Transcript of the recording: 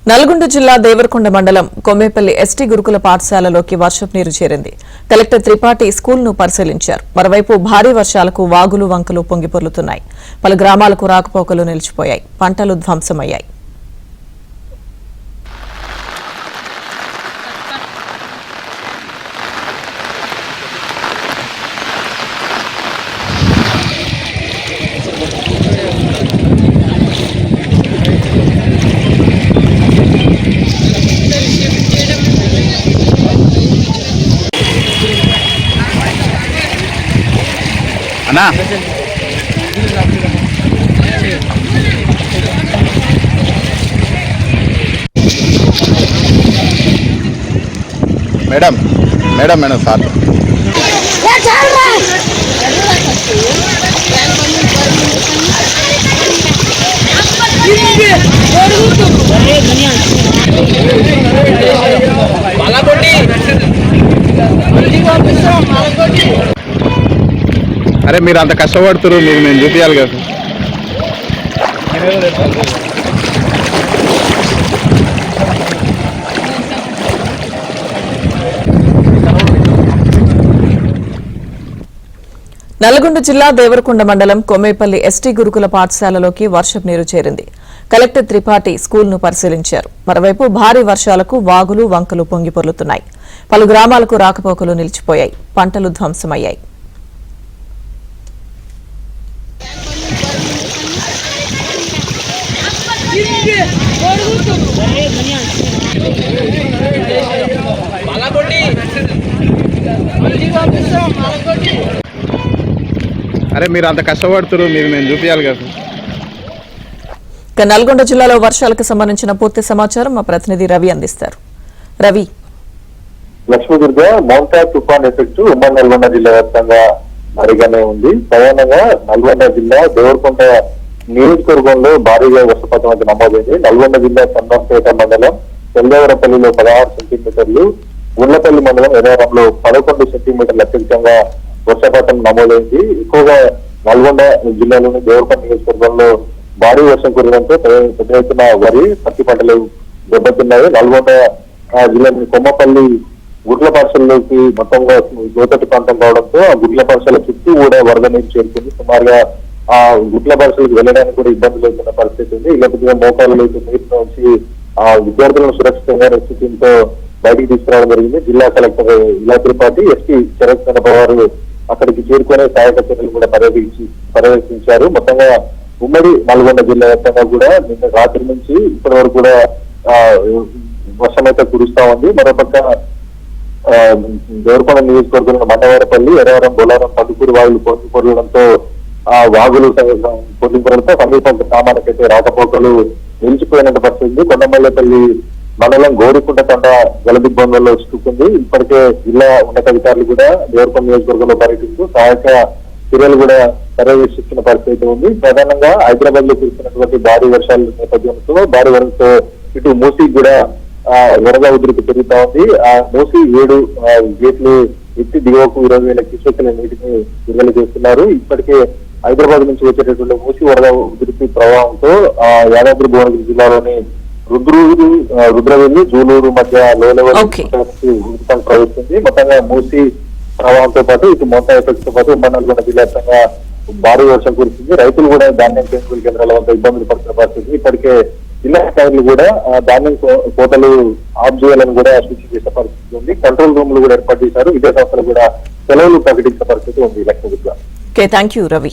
నల్గొండ జిల్లా దేవరకొండ మండలం కొమ్మేపల్లి ఎస్టీ గురుకుల పాఠశాలలోకి వర్షపు నీరు చేరింది. కలెక్టర్ త్రిపాఠి స్కూల్ను పరిశీలించారు. మరోవైపు భారీ వర్షాలకు వాగులు వంకలు పొంగిపొర్లుతున్నాయి. పలు గ్రామాలకు రాకపోకలు నిలిచిపోయాయి. పంటలు ధ్వంసమయ్యాయి. అన్నా మేడం మేడం మేడం సార్ అరే మీరు అంత కష్టపడుతున్నారు, మీకు నేను చూపించాలి కదా. నల్గొండ జిల్లా దేవరకొండ మండలం కొమ్మేపల్లి ఎస్టీ గురుకుల పాఠశాలలోకి వర్షపు నీరు చేరింది. కలెక్టర్ త్రిపాఠి స్కూల్ను పరిశీలించారు. మరోవైపు భారీ వర్షాలకు వాగులు వంకలు పొంగిపొర్లుతున్నాయి. పలు గ్రామాలకు రాకపోకలు నిలిచిపోయాయి. పంటలు ధ్వంసమయ్యాయి. అరే మీరు అంత కష్టపడుతున్నారు, మీకు నేను చూపించాలి కదా. నల్గొండ జిల్లాలో వర్షాలకు సంబంధించిన పూర్తి సమాచారం మా ప్రతినిధి రవి అందిస్తారు. రవి, లక్ష్మీదుర్గ మౌంటా తుఫాన్ ఎఫెక్ట్ ఉమ్మడి నల్గొండ జిల్లా వ్యాప్తంగా భారీగానే ఉంది. ప్రధానంగా నల్గొండ జిల్లా దేవరకొండ నియోజకవర్గంలో భారీగా వర్షపాతం అయితే నమోదైంది. నల్గొండ జిల్లా చందంపేట మండలం తెల్లవరపల్లిలో 16 సెంటీమీటర్లు, గుండ్లపల్లి మండలం ఎనవరంలో 11 సెంటీమీటర్లు అత్యధికంగా వర్షపాతం నమోదైంది. ఎక్కువగా నల్గొండ జిల్లాలోని దేవరకొండ నియోజకవర్గంలో భారీ వర్షం కురడంతో పెద్ద ఎత్తున వరి, పత్తి పంటలు దెబ్బతిన్నాయి. నల్గొండ జిల్లాలోని కొమ్మపల్లి గుట్ల పాఠశాలలోకి మొత్తంగా గోతటి ప్రాంతం కావడంతో ఆ గుట్ల పాఠశాల చుట్టూ కూడా వరద నీరు చేరుకుంది. సుమారుగా ఆ గుట్ల పాఠశాలకు వెళ్ళడానికి కూడా ఇబ్బందులు అవుతున్న పరిస్థితి ఉంది. ఇలాంటి మోకాళ్ళు నీటి నుంచి ఆ విద్యార్థులను సురక్షితంగా రెస్క్యూ టీంతో బయటికి తీసుకురావడం జరిగింది. జిల్లా కలెక్టర్ ఇలా త్రిపాఠి, ఎస్పీ శరత్ చంద్ర వారు అక్కడికి చేరుకునే సహాయక చర్యలు కూడా పర్యవేక్షించారు. మొత్తంగా ఉమ్మడి నల్గొండ జిల్లా వ్యాప్తంగా కూడా నిన్న రాత్రి నుంచి ఇప్పటి వరకు కూడా వర్షం అయితే కురుస్తా ఉంది. మరోపక్క దేవరకొండ నియోజకవర్గంలో మండవారపల్లి, ఎరవరం, బొలారం, పందుకూరు వాగులు పొంగిపొరడంతో ఆ వాగులు పొంగిపొరడంతో సమీప గ్రామాలకైతే రాకపోకలు నిలిచిపోయినట్టు పరిస్థితి. కొండమల్లేపల్లి మండలం గోరికుంట తండ జలదిబ్బందుల్లో చిక్కుకుంది. ఇప్పటికే జిల్లా ఉన్నతాధికారులు కూడా దేవరకొండ నియోజకవర్గంలో పర్యటిస్తూ సహాయక చర్యలు కూడా పర్యవేక్షిస్తున్న పరిస్థితి ఉంది. ప్రధానంగా హైదరాబాద్ లో కురిసినటువంటి భారీ వర్షాల నేపథ్యంతో భారీ వర్షంతో ఇటు మూసీకి కూడా వరద ఉధృతి పెరుగుతా ఉంది. ఆ మూసీ 7 గేట్లు ఎత్తి దిగువకు 20,000 క్యూసెక్కుల నీటిని విడుదల చేస్తున్నారు. ఇప్పటికే హైదరాబాద్ నుంచి వచ్చేటటువంటి మూసీ వరద ఉధృతి ప్రభావంతో యాదాద్రి భువనగిరి జిల్లాలోని రుద్రవెల్లి, జూలూరు మధ్య లో లెవెల్ ప్రవేశించింది. మొత్తంగా మూసీ ప్రవాహంతో పాటు ఇటు మోతా ఎఫెక్ట్ తో పాటు ఉమ్మడి నల్గొండ జిల్లా వ్యాప్తంగా భారీ వర్షం కురిసింది. రైతులు కూడా ధాన్యం కొనుగోలు కేంద్రాల వద్ద ఇబ్బందులు పడుతున్న పరిస్థితి. ఇప్పటికే జిల్లా అధికారులు కూడా ధాన్యం కోతలు ఆఫ్ చేయాలని కూడా సూచన చేసిన పరిస్థితి ఉంది. కంట్రోల్ రూమ్లు కూడా ఏర్పాటు చేశారు. విద్యాసంస్థలు కూడా సెలవులు ప్రకటించిన పరిస్థితి ఉంది. లక్ష్మీదుర్గ. Thank you Ravi.